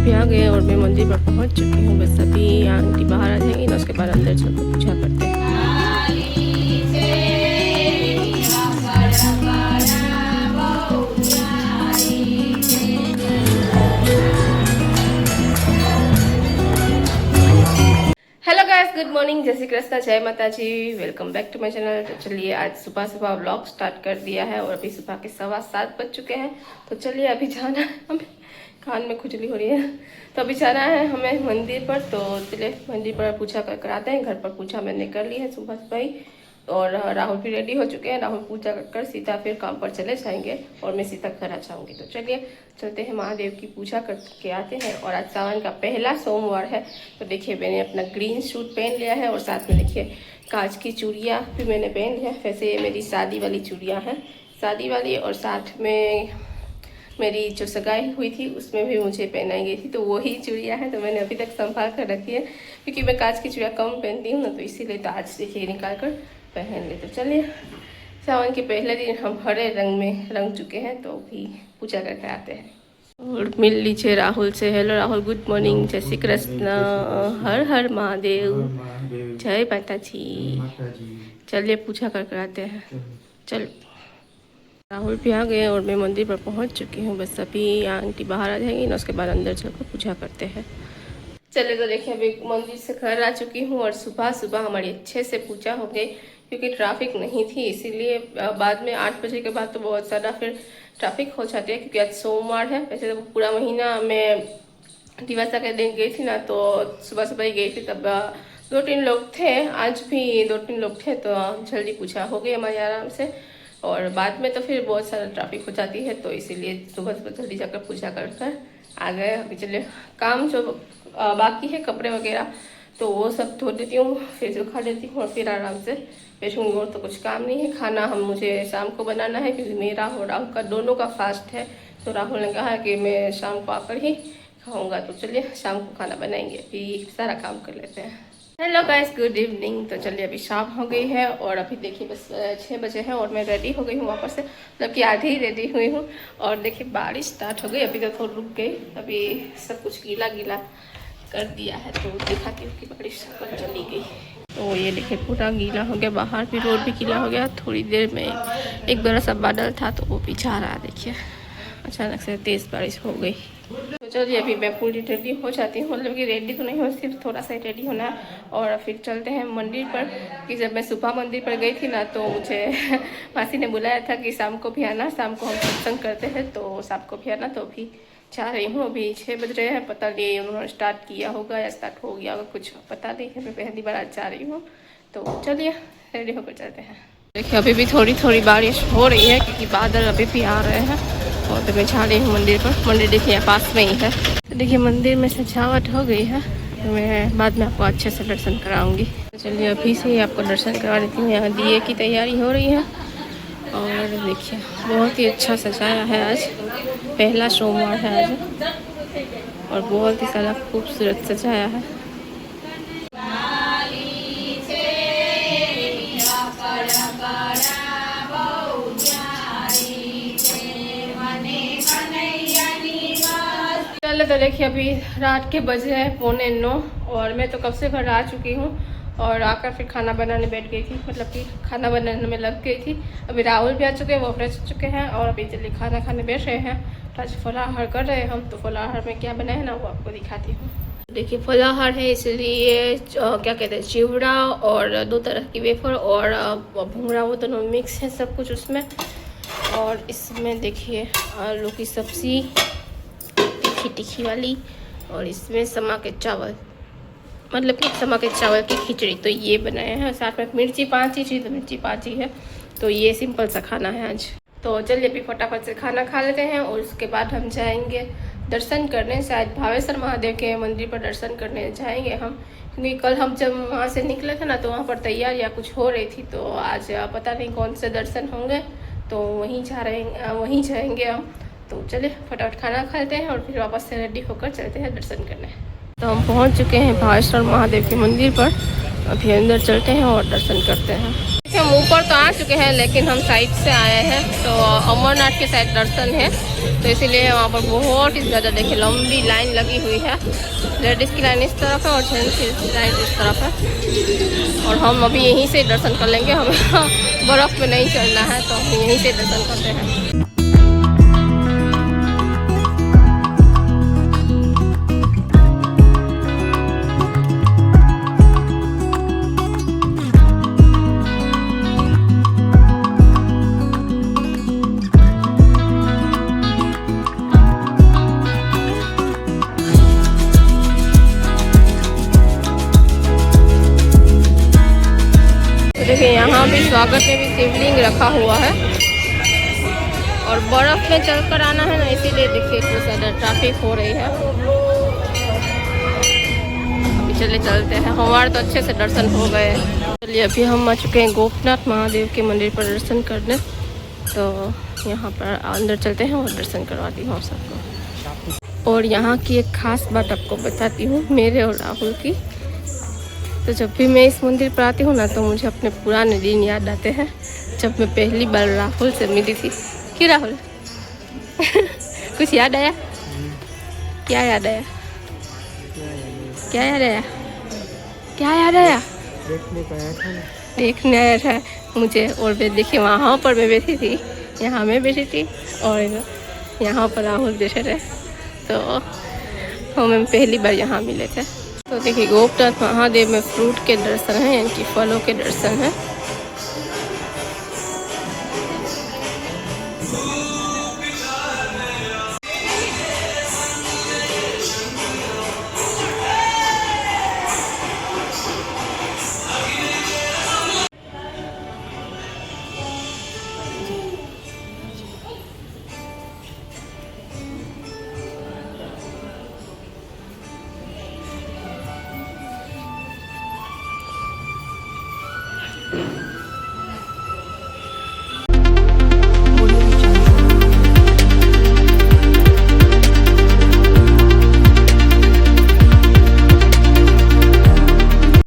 भी आ गए और मैं मंदिर पर पहुंच चुकी हूँ। बस अभी आंटी बाहर आ जाएंगी ना, उसके बाद अंदर चलकर पूजा करते हैं। हेलो गाइस, गुड मॉर्निंग, जय श्री कृष्णा, जय माता जी, welcome back to my channel. तो चलिए आज सुबह सुबह व्लॉग स्टार्ट कर दिया है और अभी सुबह के 7:15 बज चुके हैं। तो चलिए अभी जाना है हमें, कान में खुजली हो रही है, तो अभी जाना है हमें मंदिर पर। तो चलिए मंदिर पर पूजा कर आते हैं। घर पर पूजा मैंने कर ली है सुबह सुबह ही, और राहुल भी रेडी हो चुके हैं। राहुल पूजा कर सीधा फिर काम पर चले जाएंगे और मैं सीधा घर आ जाऊंगी। तो चलिए चलते हैं, महादेव की पूजा करके आते हैं। और आज सावन का पहला सोमवार है। तो देखिए मैंने अपना ग्रीन सूट पहन लिया है और साथ में देखिए कांच की चूड़ियाँ भी मैंने पहन लिया है। वैसे ये मेरी शादी वाली चूड़ियाँ हैं, शादी वाली, और साथ में मेरी जो सगाई हुई थी उसमें भी मुझे पहनाई गई थी, तो वही चूड़ियाँ हैं। तो मैंने अभी तक संभाल कर रखी है क्योंकि मैं कांच की चूड़ियाँ कम पहनती हूँ ना, तो इसीलिए तो आज देखिए निकाल कर पहन ले। तो चलिए सावन के पहले दिन हम हरे रंग में रंग चुके हैं, तो भी पूजा करके आते हैं। और मिल लीजिए राहुल से। हेलो राहुल, गुड मॉर्निंग, जय श्री कृष्ण, हर हर महादेव, जय माता जी। चलिए पूजा करके आते हैं, चलो। राहुल भी आ गए और मैं मंदिर पर पहुंच चुकी हूँ। बस अभी आंटी बाहर आ जाएंगी ना, उसके बाद अंदर चलकर पूजा करते हैं। चले तो देखिए अभी मंदिर से घर आ चुकी हूँ और सुबह सुबह हमारी अच्छे से पूजा हो गई क्योंकि ट्रैफिक नहीं थी, इसीलिए बाद में 8 बजे के बाद तो बहुत ज़्यादा फिर ट्रैफिक हो जाती है क्योंकि आज सोमवार है। वैसे तो पूरा महीना मैं दिवसा के दिन गई थी ना, तो सुबह सुबह ही गई थी, तब 2-3 लोग थे। आज भी 2-3 लोग थे, तो जल्दी पूजा हो गई हमारी आराम से। और बाद में तो फिर बहुत सारा ट्रैफिक हो जाती है, तो इसीलिए सुबह सुबह जल्दी जाकर पूजा कर आ गए। अभी चलिए काम जो बाकी है कपड़े वगैरह तो वो सब धो देती हूँ, फिर सुखा देती हूँ और फिर आराम से बैठूँगी। और तो कुछ काम नहीं है। खाना मुझे शाम को बनाना है क्योंकि मेरा और राहुल का दोनों का फास्ट है। तो राहुल ने कहा कि मैं शाम को आकर ही खाऊंगा। तो चलिए शाम को खाना बनाएंगे, अभी सारा काम कर लेते हैं। Hello guys, good evening. तो चलिए अभी शाम हो गई है और अभी देखिए बस 6 बजे हैं और मैं रेडी हो गई हूँ वापस से, मतलब कि आधी ही रेडी हुई हूँ। और देखिए बारिश स्टार्ट हो गई, अभी तो थोड़ी रुक गई, अभी सब कुछ गीला गीला कर दिया है। तो देखा कि बारिश पर चली गई। तो ये देखिए पूरा गीला हो गया, बाहर भी रोड भी गीला हो गया। थोड़ी देर में एक बड़ा सा बादल था तो वो भी जा रहा, देखिए अचानक से तेज़ बारिश हो गई। तो चलिए अभी मैं पूरी रेडी हो जाती हूँ, मतलब कि रेडी तो नहीं हो, सिर्फ थोड़ा सा रेडी होना है। और फिर चलते हैं मंदिर पर कि जब मैं सुबह मंदिर पर गई थी ना, तो मुझे मासी ने बुलाया था कि शाम को भी आना, शाम को हम सत्संग करते हैं, तो शाम को भी आना। तो अभी जा रही हूँ, अभी 6 बज रहे हैं, पता नहीं उन्होंने स्टार्ट किया होगा या स्टार्ट हो गया होगा, कुछ पता नहीं है। मैं पहली बार आज जा रही हूँ, तो चलिए रेडी होकर चलते हैं। देखिए अभी भी थोड़ी थोड़ी बारिश हो रही है क्योंकि बादल अभी भी आ रहे हैं। और तो मैं जा रही हूँ मंदिर पर। मंदिर देखिए यहाँ पास में ही है। तो देखिए मंदिर में सजावट हो गई है, तो मैं बाद में आपको अच्छे से दर्शन कराऊंगी। तो चलिए अभी से ही आपको दर्शन करा देती हूँ। यहाँ दिए की तैयारी हो रही है और देखिए बहुत ही अच्छा सजाया है। आज पहला सोमवार है आज और बहुत ही सारा खूबसूरत सजाया है। चलो तो देखिए अभी रात के बजे हैं 8:45 और मैं तो कब से घर आ चुकी हूँ और आकर फिर खाना बनाने बैठ गई थी, मतलब कि खाना बनाने में लग गई थी। अभी राहुल भी आ चुके हैं, वो फ्रेश हो चुके हैं और अभी जल्दी खाना खाने बैठ रहे हैं। तो आज फलाहार कर रहे हैं हम, तो फलाहार में क्या बनाए हैं ना वो आपको दिखाती हूँ। देखिए फलाहार है, इसलिए क्या कहते हैं, चिवड़ा और 2 तरह की वेफर और भुंगरा, वो दोनों मिक्स है सब कुछ उसमें। और इसमें देखिए आलू की सब्ज़ी तीखी वाली, और इसमें समा के चावल, मतलब कि समा के चावल की खिचड़ी, तो ये बनाए हैं। साथ में मिर्ची 5 ही थी, तो मिर्ची 5 ही है। तो ये सिंपल सा खाना है आज। तो चलिए अभी फटाफट से खाना खा लेते हैं और उसके बाद हम जाएंगे दर्शन करने, शायद भावेश्वर महादेव के मंदिर पर दर्शन करने जाएंगे हम, क्योंकि कल हम जब वहाँ से निकले थे ना तो वहाँ पर तैयारियाँ कुछ हो रही थी। तो आज पता नहीं कौन से दर्शन होंगे, तो वहीं जाएंगे हम। तो चलिए फटाफट खाना खाते हैं और फिर वापस से रेडी होकर चलते हैं दर्शन करने। तो हम पहुंच चुके हैं भावेश्वर महादेव के मंदिर पर, अभी अंदर चलते हैं और दर्शन करते हैं। हम ऊपर तो आ चुके हैं, लेकिन हम साइड से आए हैं, तो अमरनाथ के साइड दर्शन है, तो इसीलिए वहाँ पर बहुत ही ज़्यादा देखिए लंबी लाइन लगी हुई है। लेडीज़ की लाइन इस तरफ है और जेंट्स की लाइन इस तरफ है, और हम अभी यहीं से दर्शन कर लेंगे। हमें बर्फ़ में नहीं चलना है, तो हम यहीं से दर्शन करते हैं। देखिए यहाँ भी स्वागत में भी शिवलिंग रखा हुआ है, और बर्फ़ में चलकर आना है ना, इसीलिए देखिए इतना ज़्यादा ट्रैफिक हो रही है। अभी चलते हैं, हमारे तो अच्छे से दर्शन हो गए। चलिए अभी हम आ चुके हैं गोपनाथ महादेव के मंदिर पर दर्शन करने, तो यहाँ पर अंदर चलते हैं और दर्शन करवाती हूँ सबको। और यहाँ की एक ख़ास बात आपको बताती हूँ, मेरे और राहुल की। तो जब भी मैं इस मंदिर पर आती हूँ ना, तो मुझे अपने पुराने दिन याद आते हैं, जब मैं पहली बार राहुल से मिली थी। क्यों राहुल? कुछ याद आया? क्या याद आया? क्या याद आया? क्या याद आया? देखने आया था मुझे, और मैं देखिए वहाँ पर मैं बैठी थी, यहाँ मैं बैठी थी, और यहाँ पर राहुल बैठे थे, तो हम पहली बार यहाँ मिले थे। तो देखिए गोपनाथ महादेव में फ्रूट के दर्शन हैं, यानी कि फलों के दर्शन हैं।